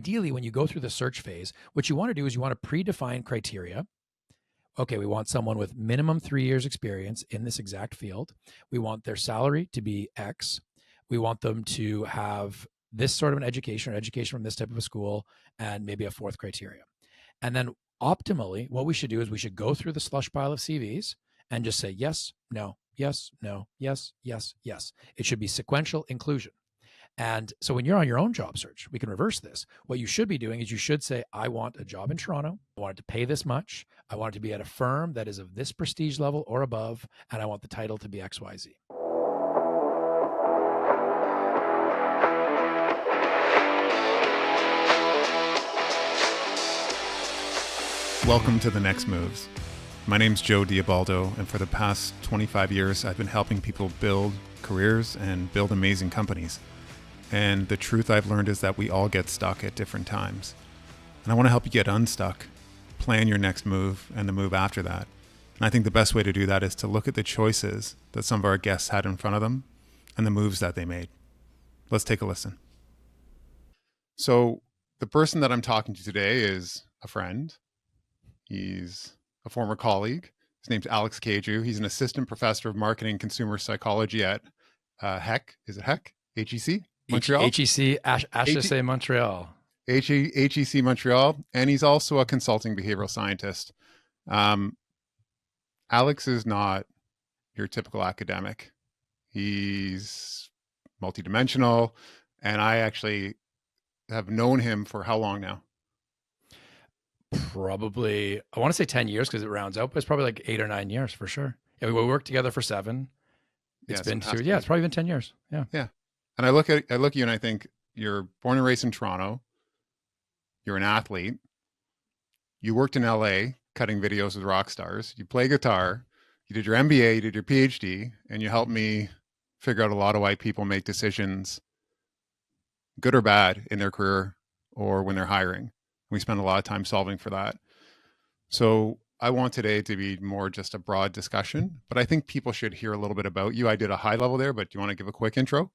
ideally, when you go through the search phase, what you want to do is you want to predefine criteria. Okay, we want someone with minimum 3 years experience in this exact field. We want their salary to be X. We want them to have this sort of an education or education from this type of a school, and maybe a fourth criteria. And then optimally, what we should do is we should go through the slush pile of CVs and just say yes, no, yes, no, yes, yes, yes. It should be sequential inclusion. And so when you're on your own job search, we can reverse this. What you should be doing is you should say, I want a job in Toronto. I want it to pay this much. I want it to be at a firm that is of this prestige level or above. And I want the title to be XYZ. Welcome to The Next Moves. My name's Joe Diubaldo, and for the past 25 years, I've been helping people build careers and build amazing companies. And the truth I've learned is that we all get stuck at different times. And I want to help you get unstuck, plan your next move and the move after that. And I think the best way to do that is to look at the choices that some of our guests had in front of them and the moves that they made. Let's take a listen. So the person that I'm talking to today is a friend. He's a former colleague. His name's Alex Kaju. He's an assistant professor of marketing and consumer psychology at HEC. Is it HEC? HEC Montreal? HEC, HEC Montreal. HEC Montreal. And he's also a consulting behavioral scientist. Alex is not your typical academic. He's multidimensional. And I actually have known him for how long now? Probably, I want to say 10 years because it rounds out, but it's probably like 8 or 9 years for sure. Yeah, we worked together for 7. It's been it's probably been 10 years. Yeah. Yeah. And I look at you and I think you're born and raised in Toronto. You're an athlete. You worked in LA cutting videos with rock stars. You play guitar. You did your MBA, you did your PhD, and you helped me figure out a lot of why people make decisions, good or bad, in their career or when they're hiring. We spend a lot of time solving for that. So I want today to be more just a broad discussion, but I think people should hear a little bit about you. I did a high level there, but do you want to give a quick intro?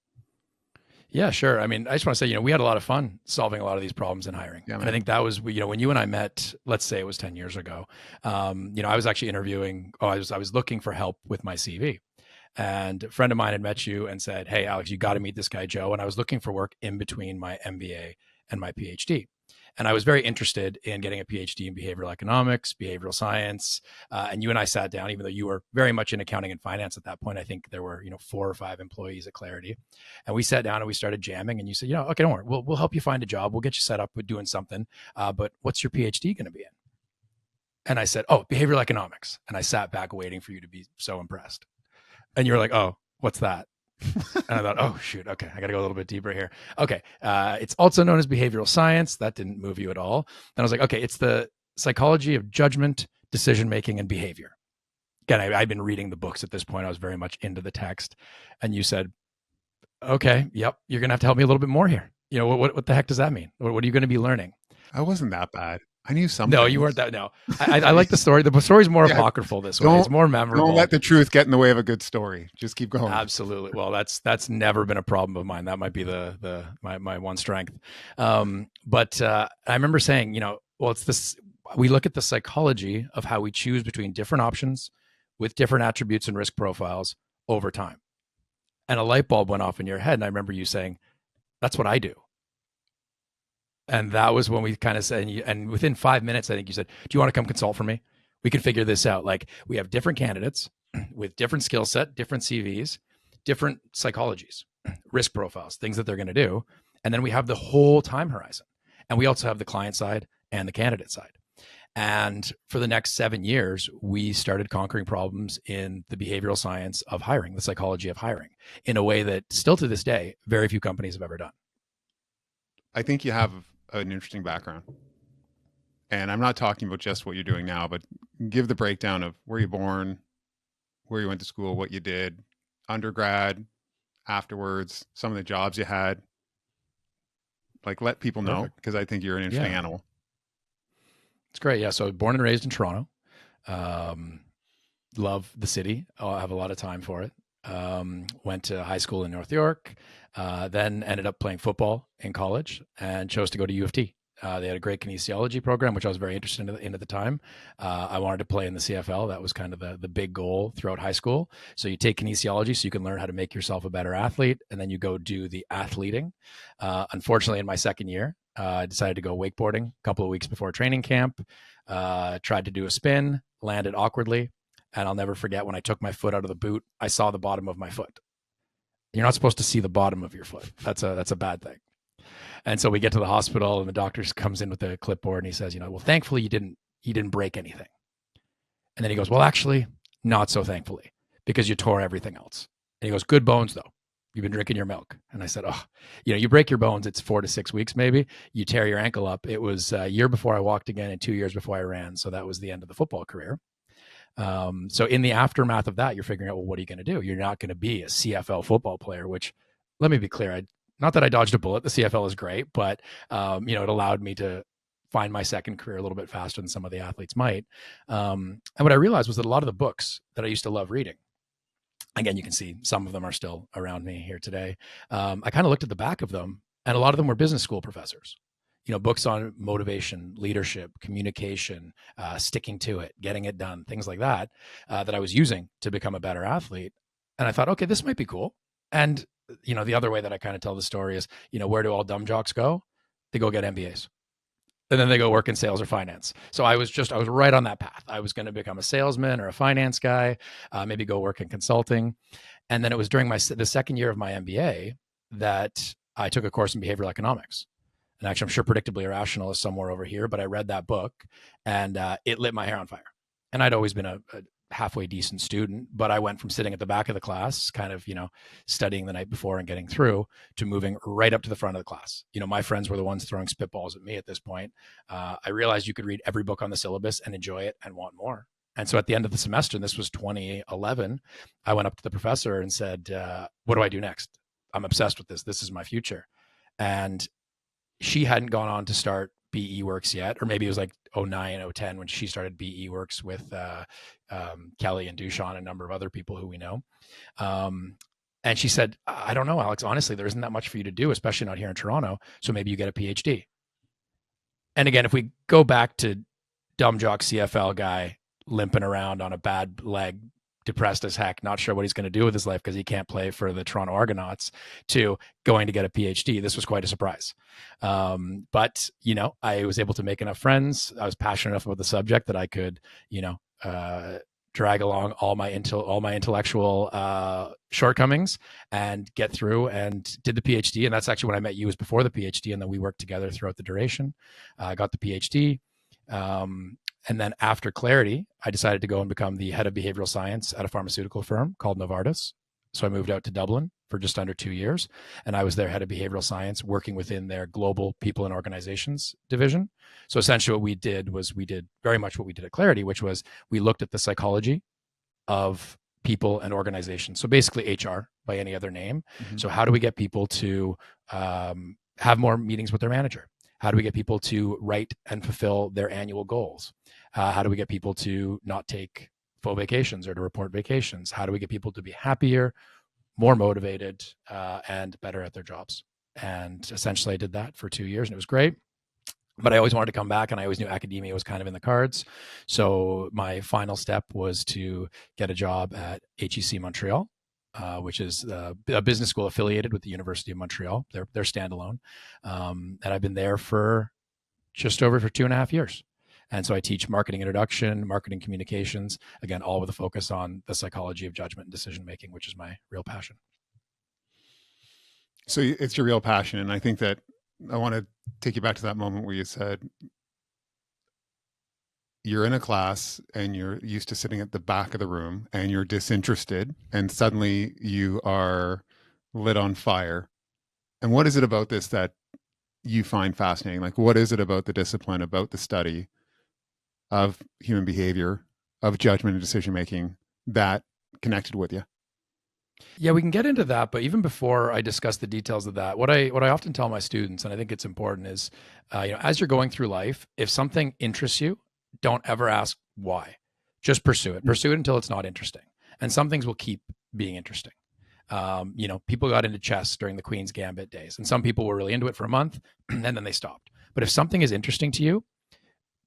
Yeah, sure. I mean, I just want to say, we had a lot of fun solving a lot of these problems in hiring. Yeah, and I think that was, when you and I met, let's say it was 10 years ago, I was actually interviewing, I was looking for help with my CV. And a friend of mine had met you and said, hey, Alex, you got to meet this guy, Joe. And I was looking for work in between my MBA and my PhD. And I was very interested in getting a PhD in behavioral economics, behavioral science. And you and I sat down, even though you were very much in accounting and finance at that point. I think there were, 4 or 5 employees at Clarity. And we sat down and we started jamming. And you said, okay, don't worry. We'll help you find a job. We'll get you set up with doing something. But what's your PhD going to be in? And I said, behavioral economics. And I sat back waiting for you to be so impressed. And you were like, oh, what's that? And I thought, oh, shoot. Okay. I got to go a little bit deeper here. Okay. It's also known as behavioral science. That didn't move you at all. Then I was like, okay, it's the psychology of judgment, decision-making, and behavior. Again, I'd been reading the books at this point. I was very much into the text. And you said, okay, yep, you're going to have to help me a little bit more here. What the heck does that mean? What are you going to be learning? I wasn't that bad. I knew something. No, you weren't that. No, I like the story. The story's more apocryphal this way. It's more memorable. Don't let the truth get in the way of a good story. Just keep going. Absolutely. Well, that's never been a problem of mine. That might be my one strength. But I remember saying, it's this. We look at the psychology of how we choose between different options with different attributes and risk profiles over time. And a light bulb went off in your head, and I remember you saying, "That's what I do." And that was when we kind of said, and within 5 minutes, I think you said, do you want to come consult for me? We can figure this out. Like, we have different candidates with different skill set, different CVs, different psychologies, risk profiles, things that they're going to do. And then we have the whole time horizon. And we also have the client side and the candidate side. And for the next 7 years, we started conquering problems in the behavioral science of hiring, the psychology of hiring, in a way that still to this day, very few companies have ever done. I think you have an interesting background. And I'm not talking about just what you're doing now, but give the breakdown of where you're born, where you went to school, what you did, undergrad, afterwards, some of the jobs you had. Like, let people know, because I think you're an interesting animal. It's great. Yeah. So born and raised in Toronto. Love the city. I have a lot of time for it. Went to high school in North York, then ended up playing football in college and chose to go to U of T They had a great kinesiology program, which I was very interested in at the time. I wanted to play in the CFL. That was kind of the big goal throughout high school. So you take kinesiology so you can learn how to make yourself a better athlete, and then you go do the athleting. Unfortunately, in my second year, I decided to go wakeboarding a couple of weeks before training camp. Tried to do a spin, landed awkwardly, and I'll never forget when I took my foot out of the boot, I saw the bottom of my foot. You're not supposed to see the bottom of your foot. That's a bad thing. And so we get to the hospital, and the doctor comes in with a clipboard, and he says, well, thankfully you didn't break anything. And then he goes, well, actually, not so thankfully, because you tore everything else. And he goes, good bones though. You've been drinking your milk. And I said, oh, you break your bones, it's 4 to 6 weeks maybe. You tear your ankle up. It was a year before I walked again and 2 years before I ran. So that was the end of the football career. So in the aftermath of that, you're figuring out, well, what are you going to do? You're not going to be a CFL football player, which, let me be clear, not that I dodged a bullet. The CFL is great, but it allowed me to find my second career a little bit faster than some of the athletes might. And what I realized was that a lot of the books that I used to love reading, again, you can see some of them are still around me here today. I kind of looked at the back of them, and a lot of them were business school professors. Books on motivation, leadership, communication, sticking to it, getting it done, things like that, that I was using to become a better athlete. And I thought, okay, this might be cool. And, the other way that I kind of tell the story is, where do all dumb jocks go? They go get MBAs. And then they go work in sales or finance. So I was right on that path. I was going to become a salesman or a finance guy, maybe go work in consulting. And then it was during the second year of my MBA that I took a course in behavioral economics. And actually, I'm sure Predictably Irrational is somewhere over here, but I read that book and it lit my hair on fire. And I'd always been a halfway decent student, but I went from sitting at the back of the class, kind of, studying the night before and getting through, to moving right up to the front of the class. My friends were the ones throwing spitballs at me at this point. I realized you could read every book on the syllabus and enjoy it and want more. And so at the end of the semester, and this was 2011, I went up to the professor and said, what do I do next? I'm obsessed with this. This is my future. And she hadn't gone on to start BE Works yet, or maybe it was like 09, 010 when she started BE Works with Kelly and Dushan and a number of other people who we know. And she said, I don't know, Alex, honestly, there isn't that much for you to do, especially not here in Toronto. So maybe you get a PhD. And again, if we go back to dumb jock CFL guy limping around on a bad leg, depressed as heck, not sure what he's going to do with his life because he can't play for the Toronto Argonauts, to going to get a PhD. This was quite a surprise. But, I was able to make enough friends. I was passionate enough about the subject that I could, drag along all my intellectual shortcomings and get through, and did the PhD. And that's actually when I met you, was before the PhD. And then we worked together throughout the duration. I got the PhD. And then after Clarity, I decided to go and become the head of behavioral science at a pharmaceutical firm called Novartis. So I moved out to Dublin for just under 2 years, and I was their head of behavioral science, working within their global people and organizations division. So essentially what we did was we did very much what we did at Clarity, which was we looked at the psychology of people and organizations. So basically HR by any other name. Mm-hmm. So how do we get people to have more meetings with their manager? How do we get people to write and fulfill their annual goals? How do we get people to not take full vacations or to report vacations? How do we get people to be happier, more motivated, and better at their jobs? And essentially I did that for 2 years, and it was great. But I always wanted to come back, and I always knew academia was kind of in the cards. So my final step was to get a job at HEC Montréal, which is a business school affiliated with the University of Montreal. They're standalone. And I've been there for just over 2.5 years. And so I teach marketing introduction, marketing communications, again, all with a focus on the psychology of judgment and decision-making, which is my real passion. So it's your real passion. And I think that I want to take you back to that moment where you said you're in a class and you're used to sitting at the back of the room and you're disinterested, and suddenly you are lit on fire. And what is it about this that you find fascinating? Like, what is it about the discipline, about the study of human behavior, of judgment and decision-making that connected with you? Yeah, we can get into that, but even before I discuss the details of that, what I often tell my students, and I think it's important, is as you're going through life, if something interests you, don't ever ask why. Just pursue it. Pursue it until it's not interesting. And some things will keep being interesting. People got into chess during the Queen's Gambit days, and some people were really into it for a month, and then they stopped. But if something is interesting to you,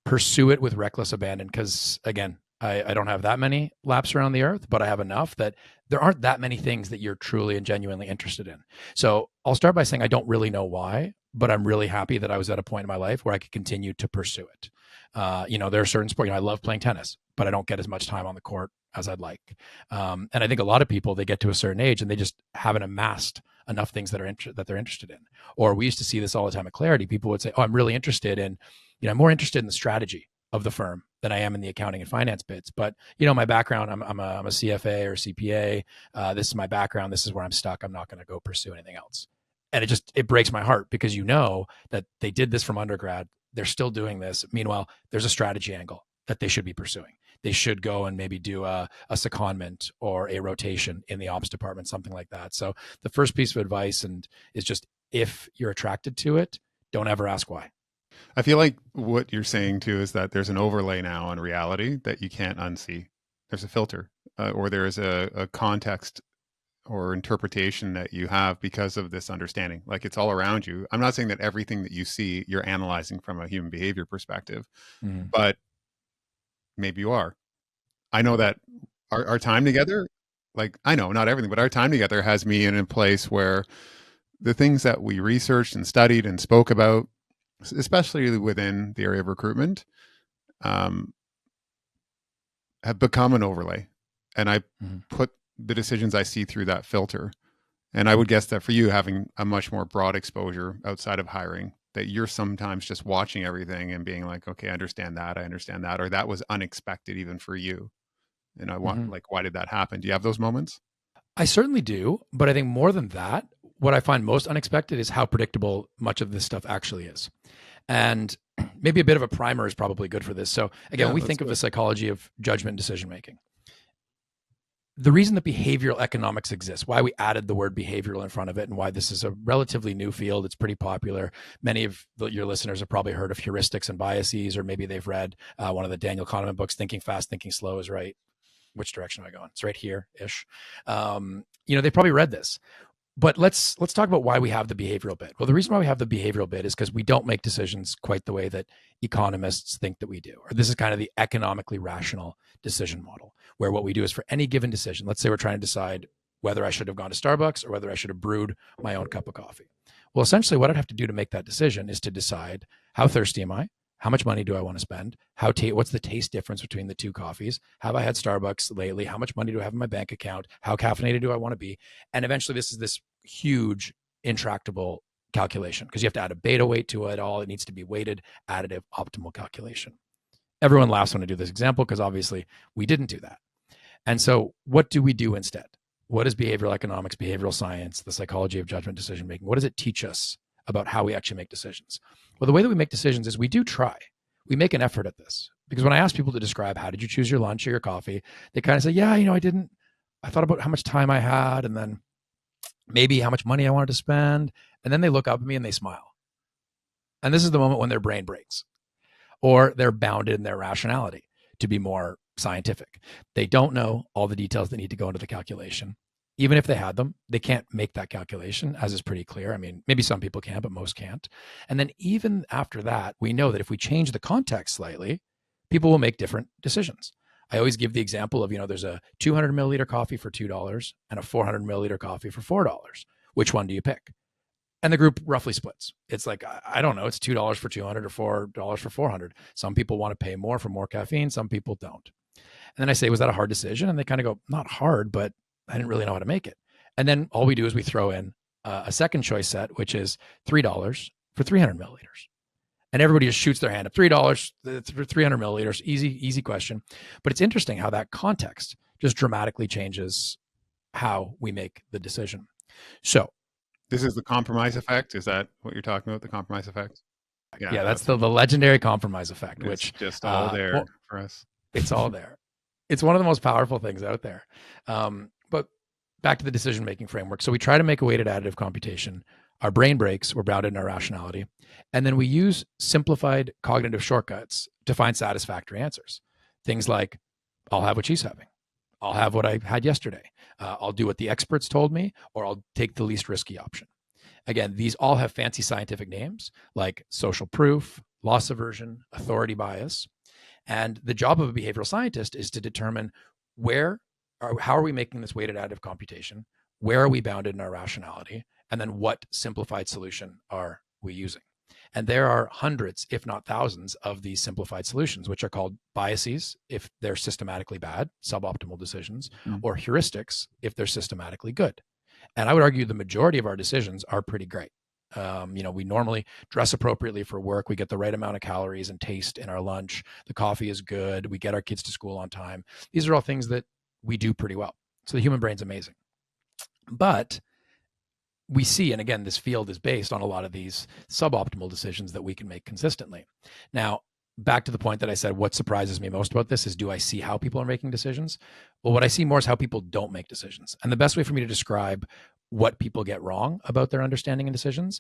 pursue it with reckless abandon. Because again, I don't have that many laps around the earth, but I have enough that there aren't that many things that you're truly and genuinely interested in. So I'll start by saying I don't really know why, but I'm really happy that I was at a point in my life where I could continue to pursue it. There are certain sports, I love playing tennis, but I don't get as much time on the court as I'd like. And I think a lot of people, they get to a certain age and they just haven't amassed enough things that they're interested in. Or we used to see this all the time at Clarity. People would say, oh, I'm really interested in, I'm more interested in the strategy of the firm than I am in the accounting and finance bits. But, my background, I'm a CFA or CPA. This is my background. This is where I'm stuck. I'm not going to go pursue anything else. And it breaks my heart because that they did this from undergrad. They're still doing this. Meanwhile, there's a strategy angle that they should be pursuing. They should go and maybe do a secondment or a rotation in the ops department, something like that. So the first piece of advice is just, if you're attracted to it, don't ever ask why. I feel like what you're saying too is that there's an overlay now on reality that you can't unsee. There's a filter, or there is a context or interpretation that you have because of this understanding. Like, it's all around you. I'm not saying that everything that you see, you're analyzing from a human behavior perspective, but maybe you are. I know that our time together, like, I know not everything, but our time together has me in a place where the things that we researched and studied and spoke about, especially within the area of recruitment, have become an overlay. And I put the decisions I see through that filter. And I would guess that for you, having a much more broad exposure outside of hiring, that you're sometimes just watching everything and being like, okay, I understand that, or that was unexpected even for you. And I want, why did that happen? Do you have those moments? I certainly do. But I think more than that, what I find most unexpected is how predictable much of this stuff actually is. And maybe a bit of a primer is probably good for this. So again, when we think of the psychology of judgment and decision-making, the reason that behavioral economics exists, why we added the word behavioral in front of it, and why this is a relatively new field, it's pretty popular. Many of your listeners have probably heard of heuristics and biases, or maybe they've read one of the Daniel Kahneman books, Thinking Fast, Thinking Slow is right. Which direction am I going? It's right here-ish. They probably read this. But let's talk about why we have the behavioral bit. Well, the reason why we have the behavioral bit is because we don't make decisions quite the way that economists think that we do. Or this is kind of the economically rational decision model, where what we do is for any given decision, let's say we're trying to decide whether I should have gone to Starbucks or whether I should have brewed my own cup of coffee. Well, essentially what I'd have to do to make that decision is to decide, how thirsty am I? How much money do I want to spend? What's the taste difference between the two coffees? Have I had Starbucks lately? How much money do I have in my bank account? How caffeinated do I want to be? And eventually this is this huge, intractable calculation, because you have to add a beta weight to it all. It needs to be weighted, additive, optimal calculation. Everyone laughs when I do this example, because obviously we didn't do that. And so what do we do instead? What is behavioral economics, behavioral science, the psychology of judgment decision-making? What does it teach us about how we actually make decisions? Well, the way that we make decisions is we do try. We make an effort at this. Because when I ask people to describe, how did you choose your lunch or your coffee? They kind of say, yeah, I didn't. I thought about how much time I had, and then maybe how much money I wanted to spend. And then they look up at me and they smile. And this is the moment when their brain breaks, or they're bounded in their rationality to be more scientific. They don't know all the details that need to go into the calculation. Even if they had them, they can't make that calculation, as is pretty clear. I mean, maybe some people can, but most can't. And then even after that, we know that if we change the context slightly, people will make different decisions. I always give the example of, there's a 200 milliliter coffee for $2 and a 400 milliliter coffee for $4. Which one do you pick? And the group roughly splits. It's like, I don't know, it's $2 for 200 or $4 for 400. Some people want to pay more for more caffeine. Some people don't. And then I say, was that a hard decision? And they kind of go, not hard, but I didn't really know how to make it. And then all we do is we throw in a second choice set, which is $3 for 300 milliliters. And everybody just shoots their hand up. $3 for 300 milliliters. Easy question. But it's interesting how that context just dramatically changes how we make the decision. So this is the compromise effect. Is that what you're talking about? The compromise effect? Yeah, that's the legendary compromise effect, which just all there for us. It's all there. It's one of the most powerful things out there. But back to the decision-making framework. So we try to make a weighted additive computation. Our brain breaks, we're bounded in our rationality. And then we use simplified cognitive shortcuts to find satisfactory answers. Things like, I'll have what she's having. I'll have what I had yesterday. I'll do what the experts told me, or I'll take the least risky option. Again, these all have fancy scientific names like social proof, loss aversion, authority bias. And the job of a behavioral scientist is to determine how are we making this weighted additive computation? Where are we bounded in our rationality? And then what simplified solution are we using? And there are hundreds, if not thousands, of these simplified solutions, which are called biases if they're systematically bad, suboptimal decisions, or heuristics if they're systematically good. And I would argue the majority of our decisions are pretty great. We normally dress appropriately for work. We get the right amount of calories and taste in our lunch. The coffee is good. We get our kids to school on time. These are all things that we do pretty well. So the human brain's amazing. But we see, and again, this field is based on a lot of these suboptimal decisions that we can make consistently. Now, back to the point that I said, what surprises me most about this is, do I see how people are making decisions? Well, what I see more is how people don't make decisions. And the best way for me to describe what people get wrong about their understanding and decisions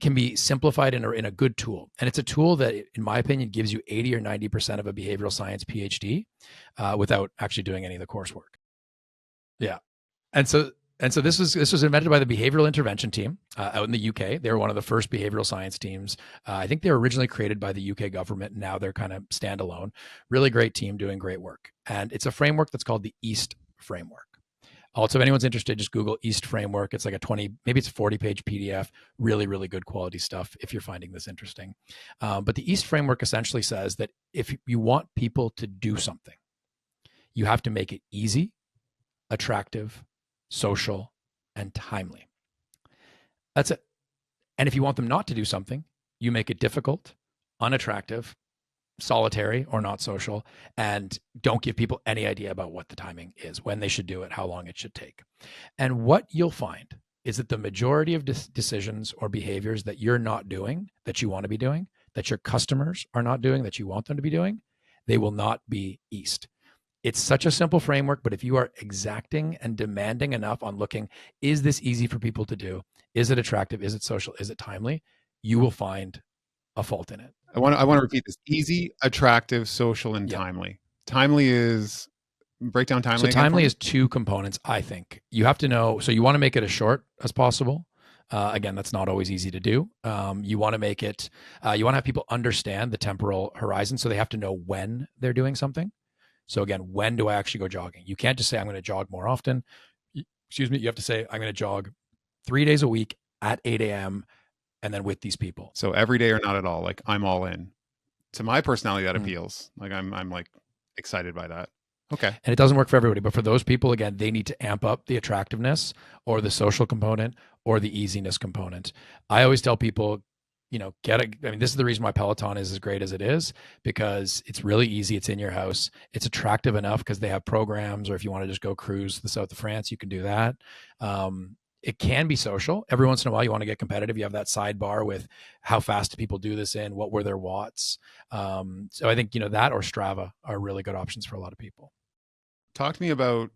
can be simplified in a good tool. And it's a tool that, in my opinion, gives you 80 or 90% of a behavioral science PhD without actually doing any of the coursework. Yeah. And so this was invented by the behavioral intervention team out in the UK. They were one of the first behavioral science teams. I think they were originally created by the UK government. And now they're kind of standalone. Really great team doing great work. And it's a framework that's called the EAST framework. Also, if anyone's interested, just Google EAST framework. It's like maybe it's a 40-page PDF, really, really good quality stuff if you're finding this interesting. But the EAST framework essentially says that if you want people to do something, you have to make it easy, attractive, social, and timely. That's it. And if you want them not to do something, you make it difficult, unattractive, solitary or not social, and don't give people any idea about what the timing is, when they should do it, how long it should take. And what you'll find is that the majority of decisions or behaviors that you're not doing, that you want to be doing, that your customers are not doing, that you want them to be doing, they will not be EAST. It's such a simple framework, but if you are exacting and demanding enough on looking, is this easy for people to do? Is it attractive? Is it social? Is it timely? You will find a fault in it. I want to repeat this: easy, attractive, social, and timely. Timely is break down timely. So timely is two components, I think. You have to know. So you want to make it as short as possible. Again, that's not always easy to do. You want to make it. You want to have people understand the temporal horizon, so they have to know when they're doing something. So again, when do I actually go jogging? You can't just say I'm going to jog more often. Excuse me. You have to say I'm going to jog 3 days a week at 8 a.m. and then with these people. So every day or not at all, like I'm all in. To my personality, that appeals. Like I'm like excited by that. Okay. And it doesn't work for everybody, but for those people, again, they need to amp up the attractiveness or the social component or the easiness component. I always tell people, this is the reason why Peloton is as great as it is, because it's really easy. It's in your house. It's attractive enough because they have programs, or if you want to just go cruise the south of France, you can do that. It can be social. Every once in a while, you want to get competitive. You have that sidebar with how fast do people do this in, what were their watts. So I think, that or Strava are really good options for a lot of people. Talk to me about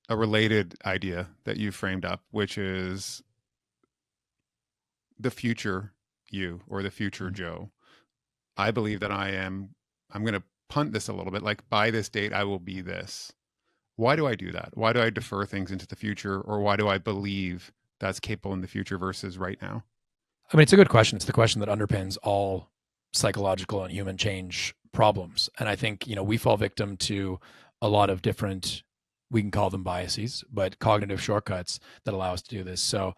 a related idea that you framed up, which is the future you or the future Joe. I believe that I'm going to punt this a little bit. Like by this date, I will be this. Why do I do that? Why do I defer things into the future? Or why do I believe that's capable in the future versus right now? I mean, it's a good question. It's the question that underpins all psychological and human change problems. And I think, we fall victim to a lot of different, we can call them biases, but cognitive shortcuts that allow us to do this. So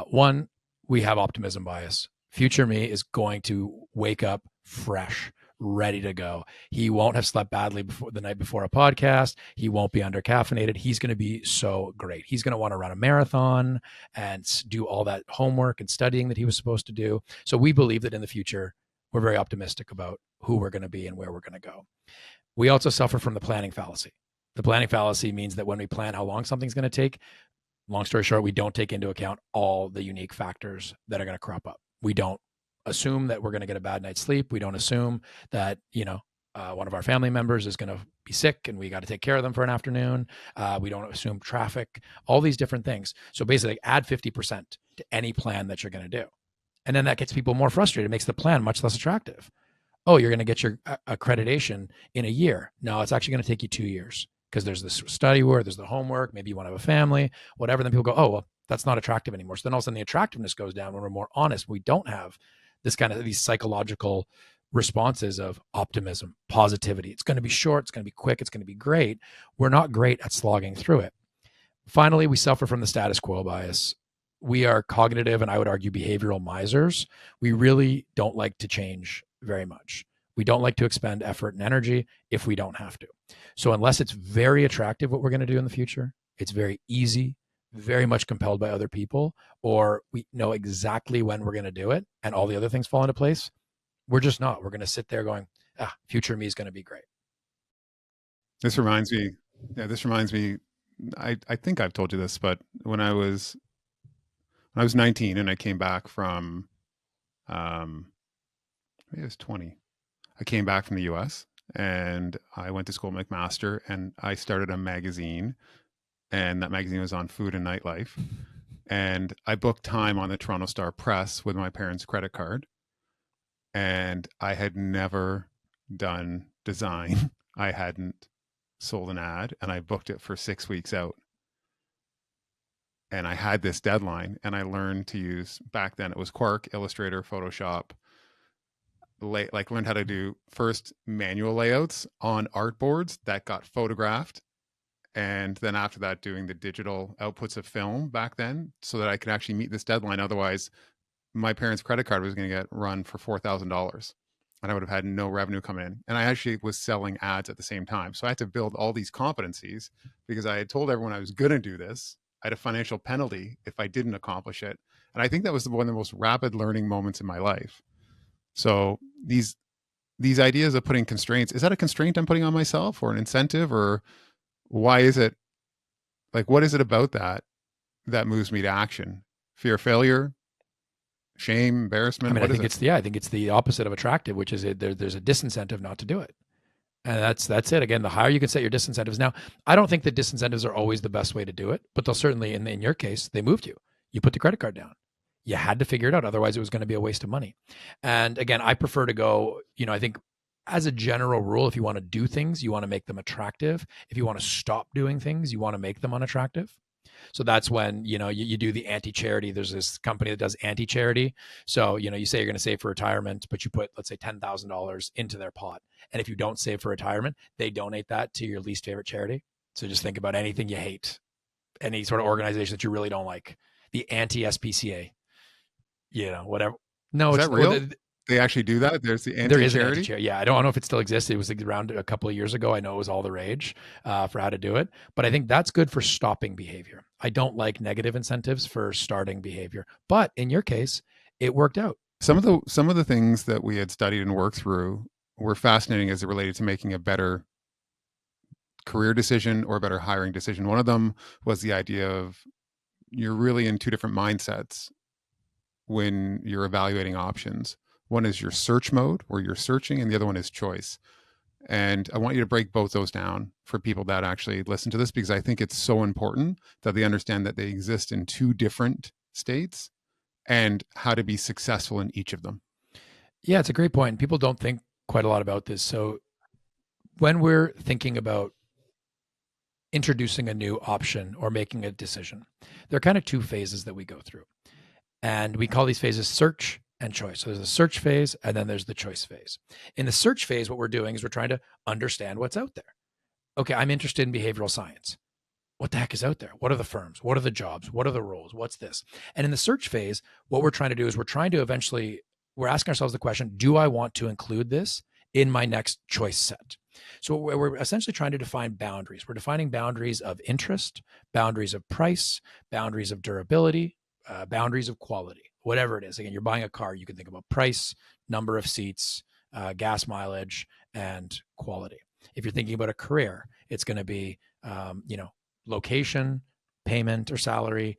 one, we have optimism bias. Future me is going to wake up fresh, ready to go. He won't have slept badly the night before a podcast. He won't be under caffeinated. He's going to be so great. He's going to want to run a marathon and do all that homework and studying that he was supposed to do. So we believe that in the future, we're very optimistic about who we're going to be and where we're going to go. We also suffer from the planning fallacy. The planning fallacy means that when we plan how long something's going to take, long story short, we don't take into account all the unique factors that are going to crop up. We don't assume that we're going to get a bad night's sleep. We don't assume that, one of our family members is going to be sick and we got to take care of them for an afternoon. We don't assume traffic, all these different things. So basically add 50% to any plan that you're going to do. And then that gets people more frustrated. It makes the plan much less attractive. Oh, you're going to get your accreditation in a year. No, it's actually going to take you 2 years because there's this study work, there's the homework, maybe you want to have a family, whatever. Then people go, oh, well, That's not attractive anymore. So then all of a sudden the attractiveness goes down when we're more honest. We don't have this kind of these psychological responses of optimism, positivity. It's going to be short, it's going to be quick, it's going to be great. We're not great at slogging through it. Finally, we suffer from the status quo bias. We are cognitive, and I would argue behavioral misers. We really don't like to change very much. We don't like to expend effort and energy if we don't have to. So unless it's very attractive what we're going to do in the future, it's very easy, very much compelled by other people, or we know exactly when we're going to do it and all the other things fall into place, we're just not. We're going to sit there going, future me is going to be great. This reminds me, I think I've told you this, but when I was 19 and I came back from, maybe it was 20, I came back from the US and I went to school at McMaster and I started a magazine, and that magazine was on food and nightlife. And I booked time on the Toronto Star Press with my parents' credit card. And I had never done design. I hadn't sold an ad, and I booked it for 6 weeks out. And I had this deadline, and I learned to use, back then it was Quark, Illustrator, Photoshop, learned how to do first manual layouts on artboards that got photographed. And then after that, doing the digital outputs of film back then so that I could actually meet this deadline. Otherwise, my parents' credit card was going to get run for $4,000 and I would have had no revenue coming in. And I actually was selling ads at the same time. So I had to build all these competencies because I had told everyone I was going to do this. I had a financial penalty if I didn't accomplish it. And I think that was one of the most rapid learning moments in my life. So these ideas of putting constraints, is that a constraint I'm putting on myself or an incentive, or why is it, like, what is it about that moves me to action? Fear of failure, shame, embarrassment? I mean, I think it's the opposite of attractive, which is there's a disincentive not to do it. And that's it. Again, the higher you can set your disincentives. Now, I don't think that disincentives are always the best way to do it, but they'll certainly, in your case, they moved you. You put the credit card down. You had to figure it out. Otherwise, it was going to be a waste of money. And again, I prefer to go, I think as a general rule, if you want to do things, you want to make them attractive. If you want to stop doing things, you want to make them unattractive. So that's when, you do the anti-charity. There's this company that does anti-charity. So, you say you're going to save for retirement, but you put, let's say, $10,000 into their pot. And if you don't save for retirement, they donate that to your least favorite charity. So just think about anything you hate, any sort of organization that you really don't like, the anti-SPCA, whatever. No, is that real? They actually do that? There's the anti-charity? There is an anti-charity. Yeah, I don't know if it still exists. It was around a couple of years ago. I know it was all the rage for how to do it. But I think that's good for stopping behavior. I don't like negative incentives for starting behavior. But in your case, it worked out. Some of the things that we had studied and worked through were fascinating as it related to making a better career decision or a better hiring decision. One of them was the idea of you're really in two different mindsets when you're evaluating options. One is your search mode where you're searching, and the other one is choice. And I want you to break both those down for people that actually listen to this, because I think it's so important that they understand that they exist in two different states and how to be successful in each of them. Yeah, it's a great point. People don't think quite a lot about this. So when we're thinking about introducing a new option or making a decision, there are kind of two phases that we go through. And we call these phases search and choice. So there's the search phase and then there's the choice phase. In the search phase, what we're doing is we're trying to understand what's out there. Okay, I'm interested in behavioral science. What the heck is out there? What are the firms? What are the jobs? What are the roles? What's this? And in the search phase, what we're trying to do is we're asking ourselves the question, do I want to include this in my next choice set? So we're essentially trying to define boundaries. We're defining boundaries of interest, boundaries of price, boundaries of durability, boundaries of quality, whatever it is. Again, you're buying a car, you can think about price, number of seats, gas mileage, and quality. If you're thinking about a career, it's going to be, location, payment or salary,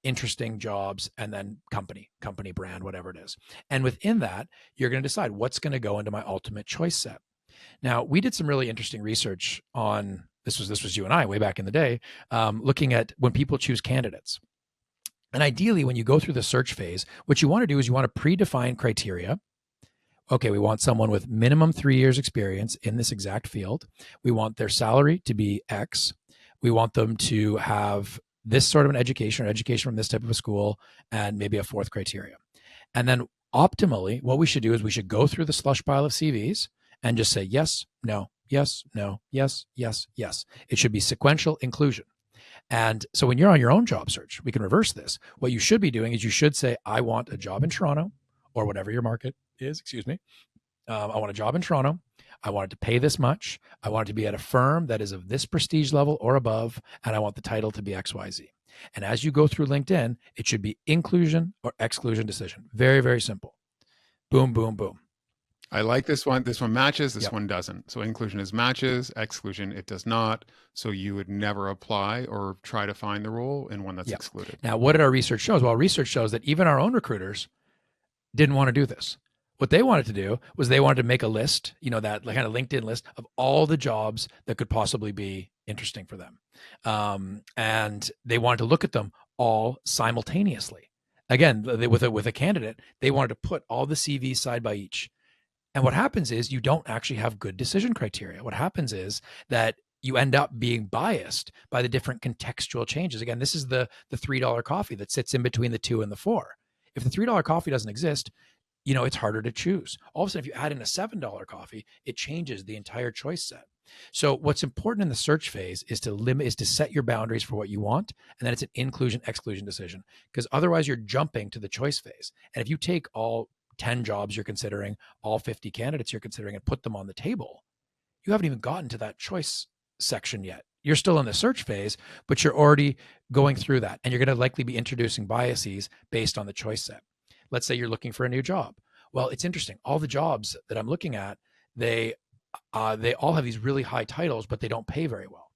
interesting jobs, and then company brand, whatever it is. And within that, you're going to decide what's going to go into my ultimate choice set. Now, we did some really interesting research on, this was you and I way back in the day, looking at when people choose candidates. And ideally, when you go through the search phase, what you want to do is you want to predefine criteria. Okay, we want someone with minimum 3 years experience in this exact field. We want their salary to be X. We want them to have this sort of an education or education from this type of a school, and maybe a fourth criteria. And then optimally, what we should do is we should go through the slush pile of CVs and just say yes, no, yes, no, yes, yes, yes. It should be sequential inclusion. And so when you're on your own job search, we can reverse this. What you should be doing is you should say, I want a job in Toronto or whatever your market is, excuse me. I want a job in Toronto. I want it to pay this much. I want it to be at a firm that is of this prestige level or above. And I want the title to be XYZ. And as you go through LinkedIn, it should be inclusion or exclusion decision. Very, very simple. Boom, boom, boom. I like this one. This one matches. This one doesn't. So inclusion is matches. Exclusion, it does not. So you would never apply or try to find the role in one that's excluded. Now, what did our research show? Well, research shows that even our own recruiters didn't want to do this. What they wanted to do was they wanted to make a list, that kind of LinkedIn list of all the jobs that could possibly be interesting for them. And they wanted to look at them all simultaneously. Again, with a candidate, they wanted to put all the CVs side by each. And what happens is you don't actually have good decision criteria. What happens is that you end up being biased by the different contextual changes. Again, this is the $3 coffee that sits in between the 2 and the 4. If the $3 coffee doesn't exist, it's harder to choose. All of a sudden, if you add in a $7 coffee, it changes the entire choice set. So what's important in the search phase is to set your boundaries for what you want. And then it's an inclusion, exclusion decision, because otherwise you're jumping to the choice phase. And if you take all 10 jobs you're considering, all 50 candidates you're considering, and put them on the table, you haven't even gotten to that choice section yet. You're still in the search phase, but you're already going through that. And you're going to likely be introducing biases based on the choice set. Let's say you're looking for a new job. Well, it's interesting. All the jobs that I'm looking at, they all have these really high titles, but they don't pay very well.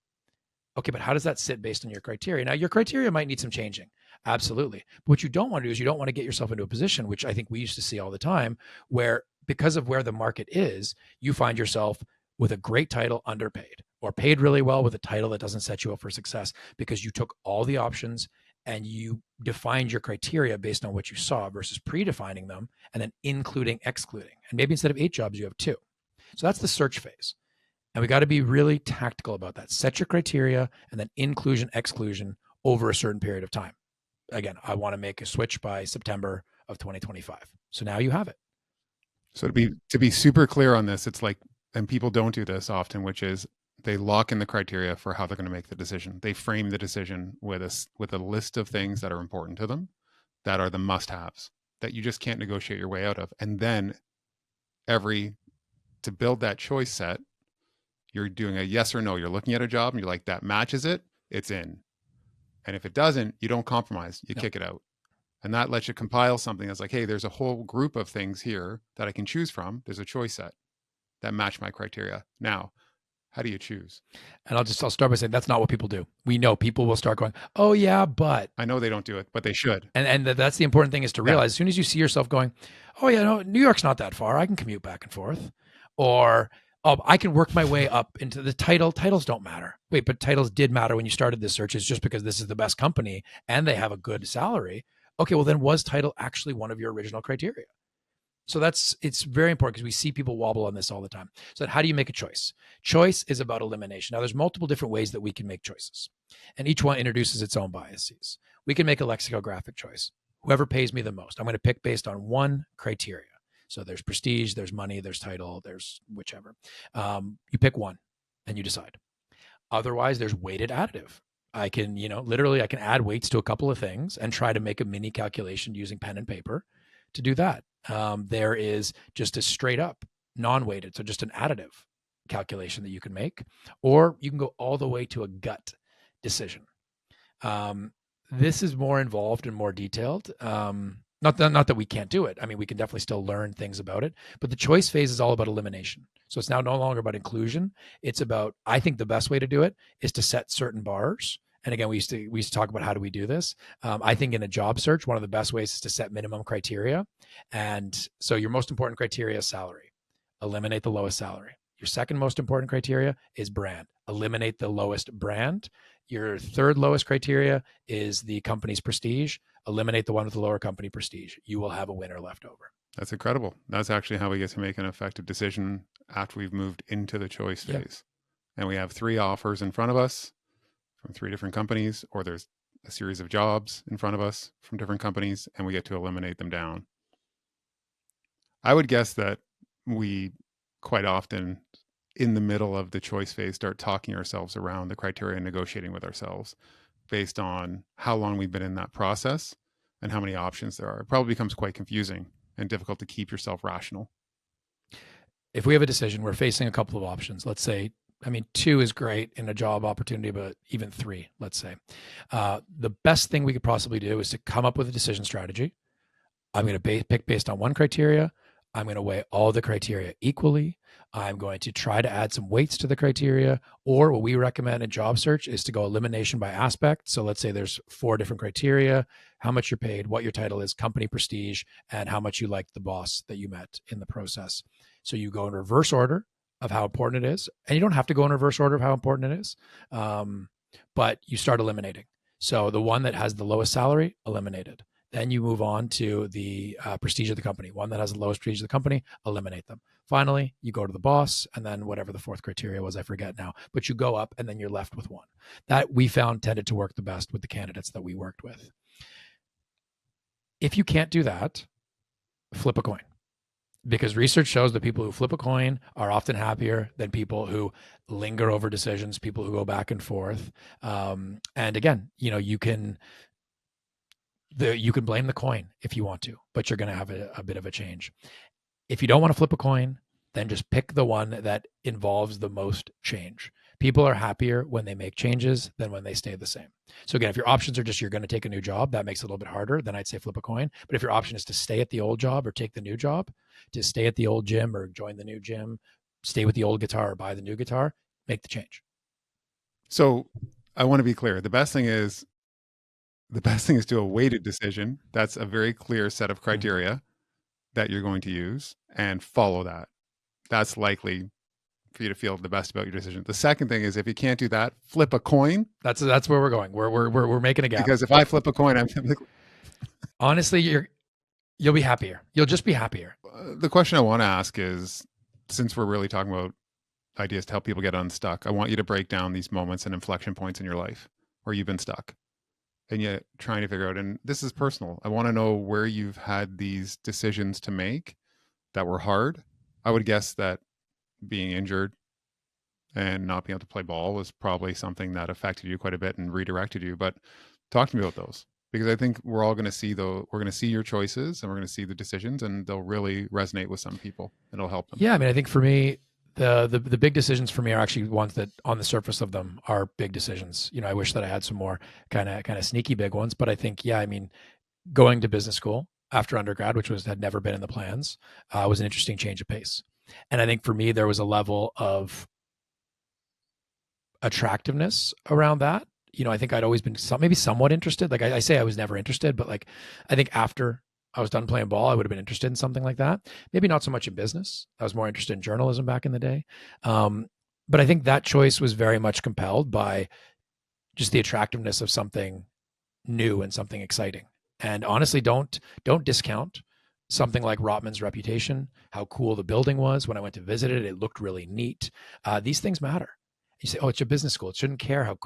Okay, but how does that sit based on your criteria? Now, your criteria might need some changing. Absolutely. But what you don't want to do is you don't want to get yourself into a position, which I think we used to see all the time, where because of where the market is, you find yourself with a great title underpaid, or paid really well with a title that doesn't set you up for success because you took all the options and you defined your criteria based on what you saw versus predefining them and then including, excluding. And maybe instead of 8 jobs, you have 2. So that's the search phase. And we got to be really tactical about that. Set your criteria and then inclusion, exclusion over a certain period of time. Again, I want to make a switch by September of 2025. So now you have it. So to be super clear on this, it's like, and people don't do this often, which is they lock in the criteria for how they're going to make the decision. They frame the decision with a list of things that are important to them, that are the must-haves, that you just can't negotiate your way out of. And then to build that choice set, you're doing a yes or no. You're looking at a job and you're like, that matches it, it's in. And if it doesn't, you don't compromise, you kick it out. And that lets you compile something that's like, hey, there's a whole group of things here that I can choose from. There's a choice set that match my criteria. Now, how do you choose? And I'll start by saying that's not what people do. We know people will start going, oh yeah, but. I know they don't do it, but they should. And that's the important thing is to realize as soon as you see yourself going, oh yeah, no, New York's not that far. I can commute back and forth. Or, I can work my way up into the title. Titles don't matter. Wait, but titles did matter when you started this search. It's just because this is the best company and they have a good salary. Okay, well then was title actually one of your original criteria? So it's very important because we see people wobble on this all the time. So how do you make a choice? Choice is about elimination. Now there's multiple different ways that we can make choices and each one introduces its own biases. We can make a lexicographic choice. Whoever pays me the most, I'm going to pick based on one criteria. So there's prestige, there's money, there's title, there's whichever. You pick one and you decide. Otherwise, there's weighted additive. I can, literally I can add weights to a couple of things and try to make a mini calculation using pen and paper to do that. There is just a straight up non-weighted, so just an additive calculation that you can make, or you can go all the way to a gut decision. This is more involved and more detailed. Not that we can't do it. I mean, we can definitely still learn things about it, but the choice phase is all about elimination. So it's now no longer about inclusion. It's about, I think the best way to do it is to set certain bars. And again, we used to talk about how do we do this. I think in a job search, one of the best ways is to set minimum criteria. And so your most important criteria is salary. Eliminate the lowest salary. Your second most important criteria is brand. Eliminate the lowest brand. Your third lowest criteria is the company's prestige. Eliminate the one with the lower company prestige. You will have a winner left over. That's incredible. That's actually how we get to make an effective decision after we've moved into the choice phase. And we have 3 offers in front of us from 3 different companies, or there's a series of jobs in front of us from different companies, and we get to eliminate them down. I would guess that we quite often, in the middle of the choice phase, start talking ourselves around the criteria and negotiating with ourselves based on how long we've been in that process and how many options there are. It probably becomes quite confusing and difficult to keep yourself rational. If we have a decision, we're facing a couple of options. Let's say, I mean, 2 is great in a job opportunity, but even 3, let's say. The best thing we could possibly do is to come up with a decision strategy. I'm going to pick based on 1 criteria. I'm going to weigh all the criteria equally. I'm going to try to add some weights to the criteria, or what we recommend in job search is to go elimination by aspect. So let's say there's 4 different criteria: how much you're paid, what your title is, company prestige, and how much you like the boss that you met in the process. So you go in reverse order of how important it is, and you don't have to go in reverse order of how important it is, but you start eliminating. So the one that has the lowest salary, eliminated. Then you move on to the prestige of the company. One that has the lowest prestige of the company, eliminate them. Finally, you go to the boss, and then whatever the 4th criteria was, I forget now, but you go up and then you're left with 1. That we found tended to work the best with the candidates that we worked with. If you can't do that, flip a coin. Because research shows that people who flip a coin are often happier than people who linger over decisions, people who go back and forth. And again, you can blame the coin if you want to, but you're going to have a bit of a change. If you don't want to flip a coin, then just pick the one that involves the most change. People are happier when they make changes than when they stay the same. So again, if your options are just you're going to take a new job, that makes it a little bit harder. Then I'd say flip a coin. But if your option is to stay at the old job or take the new job, to stay at the old gym or join the new gym, stay with the old guitar or buy the new guitar, make the change. So I want to be clear. The best thing is to do a weighted decision. That's a very clear set of criteria that you're going to use, and follow that. That's likely for you to feel the best about your decision. The second thing is, if you can't do that, flip a coin. That's where we're going. We're making a gap. Because if I flip a coin, I'm like, honestly, you'll be happier. You'll just be happier. The question I want to ask is, since we're really talking about ideas to help people get unstuck, I want you to break down these moments and inflection points in your life where you've been stuck and yet trying to figure out, and this is personal. I want to know where you've had these decisions to make that were hard. I would guess that being injured and not being able to play ball was probably something that affected you quite a bit and redirected you. But talk to me about those, because I think we're all going to see we're going to see your choices and we're going to see the decisions, and they'll really resonate with some people and it'll help them. Yeah. I mean, I think for me, the big decisions for me are actually ones that on the surface of them are big decisions. I wish that I had some more kind of sneaky big ones, but I think, I mean, going to business school after undergrad, which had never been in the plans, was an interesting change of pace. And I think for me, there was a level of attractiveness around that. I think I'd always been maybe somewhat interested. Like I say I was never interested, but like, I think after I was done playing ball, I would have been interested in something like that. Maybe not so much in business. I was more interested in journalism back in the day. But I think that choice was very much compelled by just the attractiveness of something new and something exciting. And honestly, don't discount something like Rotman's Reputation, how cool the building was. When I went to visit it, it looked really neat. These things matter. You say, oh, it's a business school. It shouldn't care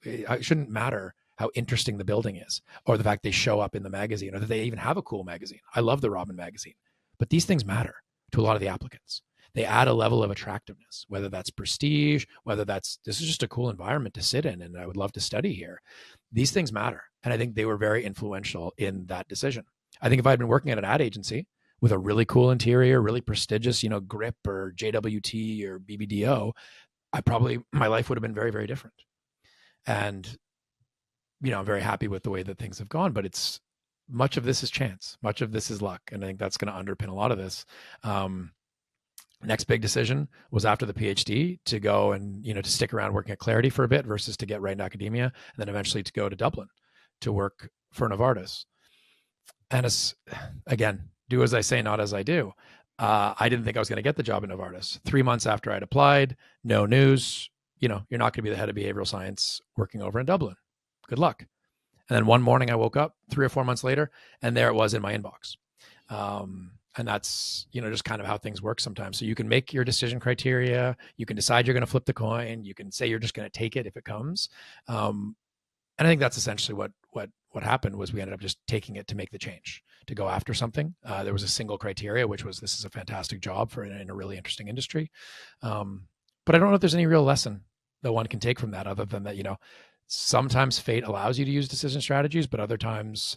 it shouldn't matter how interesting the building is, or the fact they show up in the magazine, or that they even have a cool magazine. I love the Rotman magazine, but these things matter to a lot of the applicants. They add a level of attractiveness, whether that's prestige, whether this is just a cool environment to sit in, and I would love to study here. These things matter. And I think they were very influential in that decision. I think if I'd been working at an ad agency with a really cool interior, really prestigious, Grip or JWT or BBDO, my life would have been very, very different. And, I'm very happy with the way that things have gone, but much of this is chance. Much of this is luck. And I think that's going to underpin a lot of this. Next big decision was after the PhD to go and, to stick around working at Clarity for a bit versus to get right into academia, and then eventually to go to Dublin to work for Novartis. And again, do as I say, not as I do. I didn't think I was going to get the job at Novartis. 3 months after I'd applied, no news. You're not going to be the head of behavioral science working over in Dublin. Good luck. And then one morning I woke up 3 or 4 months later, and there it was in my inbox. And that's, just kind of how things work sometimes. So you can make your decision criteria. You can decide you're going to flip the coin. You can say you're just going to take it if it comes. And I think that's essentially what happened was we ended up just taking it to make the change, to go after something. There was a single criteria, which was this is a fantastic job for in a really interesting industry. But I don't know if there's any real lesson that one can take from that other than that, sometimes fate allows you to use decision strategies, but other times,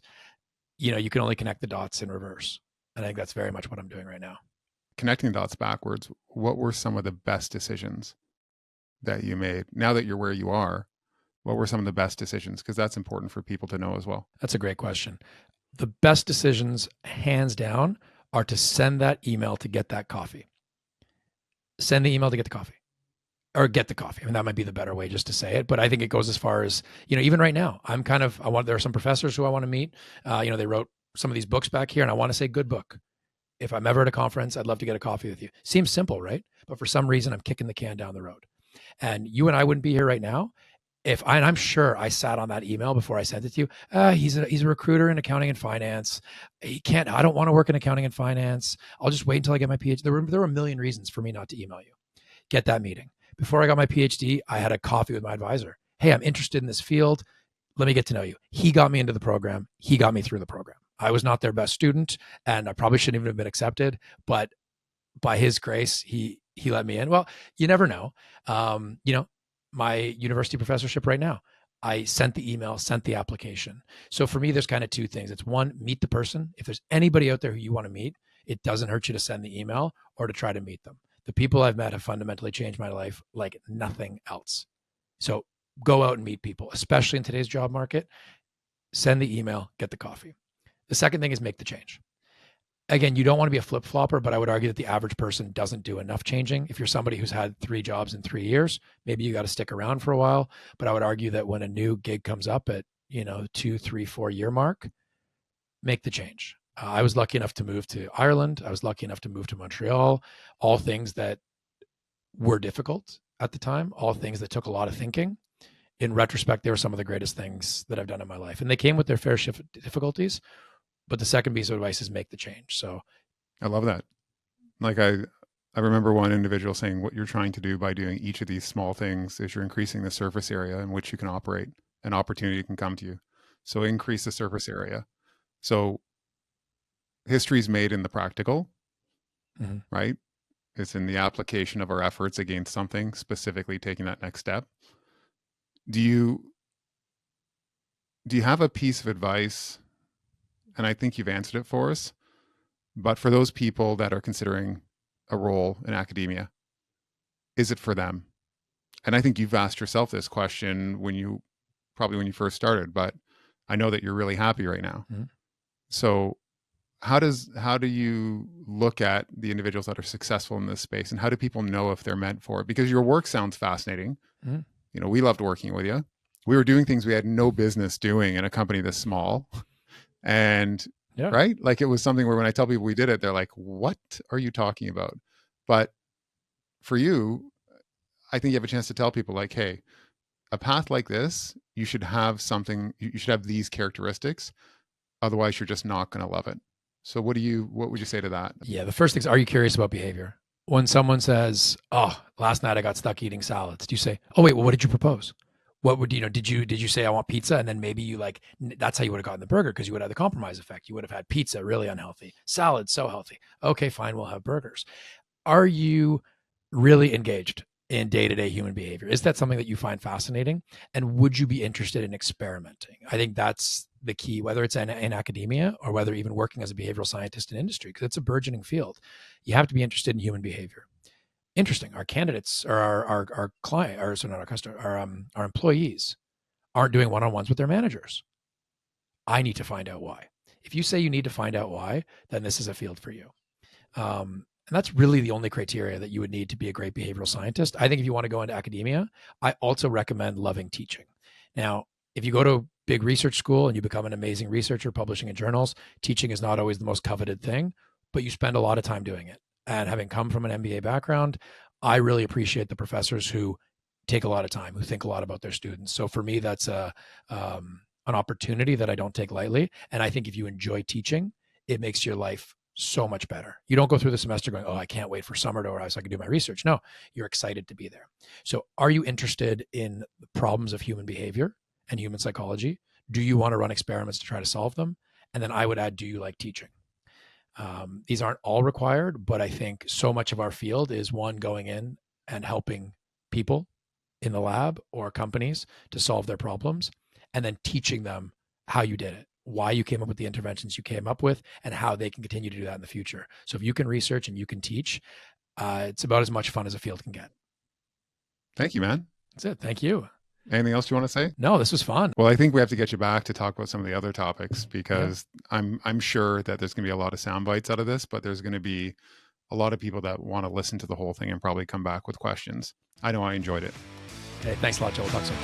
you can only connect the dots in reverse. And I think that's very much what I'm doing right now. Connecting dots backwards, what were some of the best decisions that you made now that you're where you are? What were some of the best decisions? Because that's important for people to know as well. That's a great question. The best decisions, hands down, are to send that email to get that coffee. Send the email to get the coffee. Or get the coffee. I mean, that might be the better way just to say it. But I think it goes as far as, even right now, there are some professors who I want to meet. They wrote some of these books back here, and I want to say good book. If I'm ever at a conference, I'd love to get a coffee with you. Seems simple, right? But for some reason, I'm kicking the can down the road. And you and I wouldn't be here right now and I'm sure I sat on that email before I sent it to you. He's a recruiter in accounting and finance. I don't want to work in accounting and finance. I'll just wait until I get my PhD. There were a million reasons for me not to email you. Get that meeting. Before I got my PhD, I had a coffee with my advisor. Hey, I'm interested in this field. Let me get to know you. He got me into the program. He got me through the program. I was not their best student, and I probably shouldn't even have been accepted, but by his grace, he let me in. Well, you never know. My university professorship right now, I sent the email, sent the application. So for me, there's kind of two things. It's one, meet the person. If there's anybody out there who you want to meet, it doesn't hurt you to send the email or to try to meet them. The people I've met have fundamentally changed my life like nothing else. So go out and meet people, especially in today's job market. Send the email, get the coffee. The second thing is make the change. Again, you don't want to be a flip-flopper, but I would argue that the average person doesn't do enough changing. If you're somebody who's had 3 jobs in 3 years, maybe you got to stick around for a while. But I would argue that when a new gig comes up at, 2, 3, 4 year mark, make the change. I was lucky enough to move to Ireland. I was lucky enough to move to Montreal, all things that were difficult at the time, all things that took a lot of thinking. In retrospect, they were some of the greatest things that I've done in my life. And they came with their fair share of difficulties. But the second piece of advice is make the change. So I love that. Like I remember one individual saying what you're trying to do by doing each of these small things is you're increasing the surface area in which you can operate. An opportunity can come to you. So increase the surface area. So history is made in the practical, right? It's in the application of our efforts against something, specifically taking that next step. Do you have a piece of advice? And I think you've answered it for us, but for those people that are considering a role in academia, is it for them? And I think you've asked yourself this question when you first started, but I know that you're really happy right now. Mm-hmm. So how do you look at the individuals that are successful in this space, and how do people know if they're meant for it? Because your work sounds fascinating. Mm-hmm. We loved working with you. We were doing things we had no business doing in a company this small. And right, like it was something where when I tell people we did it, they're like, what are you talking about? But for you, I think you have a chance to tell people like, hey, a path like this, you should have something, you should have these characteristics. Otherwise you're just not going to love it. So what would you say to that? Yeah. The first thing is, are you curious about behavior? When someone says, oh, last night I got stuck eating salads, do you say, oh wait, well, what did you propose? What would, did you say, I want pizza? And then maybe you that's how you would have gotten the burger, because you would have the compromise effect. You would have had pizza, really unhealthy, salad, so healthy. Okay, fine, we'll have burgers. Are you really engaged in day-to-day human behavior? Is that something that you find fascinating? And would you be interested in experimenting? I think that's the key, whether it's in academia or whether even working as a behavioral scientist in industry, because it's a burgeoning field. You have to be interested in human behavior. Interesting. Our candidates or our client, or sorry, not our customer, our employees aren't doing one-on-ones with their managers. I need to find out why. If you say you need to find out why, then this is a field for you. And that's really the only criteria that you would need to be a great behavioral scientist. I think if you want to go into academia, I also recommend loving teaching. Now, if you go to a big research school and you become an amazing researcher publishing in journals, teaching is not always the most coveted thing, but you spend a lot of time doing it. And having come from an MBA background, I really appreciate the professors who take a lot of time, who think a lot about their students. So for me, that's an opportunity that I don't take lightly. And I think if you enjoy teaching, it makes your life so much better. You don't go through the semester going, oh, I can't wait for summer to arrive so I can do my research. No, you're excited to be there. So are you interested in the problems of human behavior? and human psychology? Do you want to run experiments to try to solve them? And then I would add, do you like teaching? These aren't all required, but I think so much of our field is one, going in and helping people in the lab or companies to solve their problems, and then teaching them how you did it, why you came up with the interventions you came up with, and how they can continue to do that in the future. So if you can research and you can teach, it's about as much fun as a field can get. Thank you, man. That's it. Thank you. Anything else you want to say? No, this was fun. Well, I think we have to get you back to talk about some of the other topics, because I'm sure that there's going to be a lot of sound bites out of this, but there's going to be a lot of people that want to listen to the whole thing and probably come back with questions. I know I enjoyed it. Hey, thanks a lot, Joe. We'll talk soon.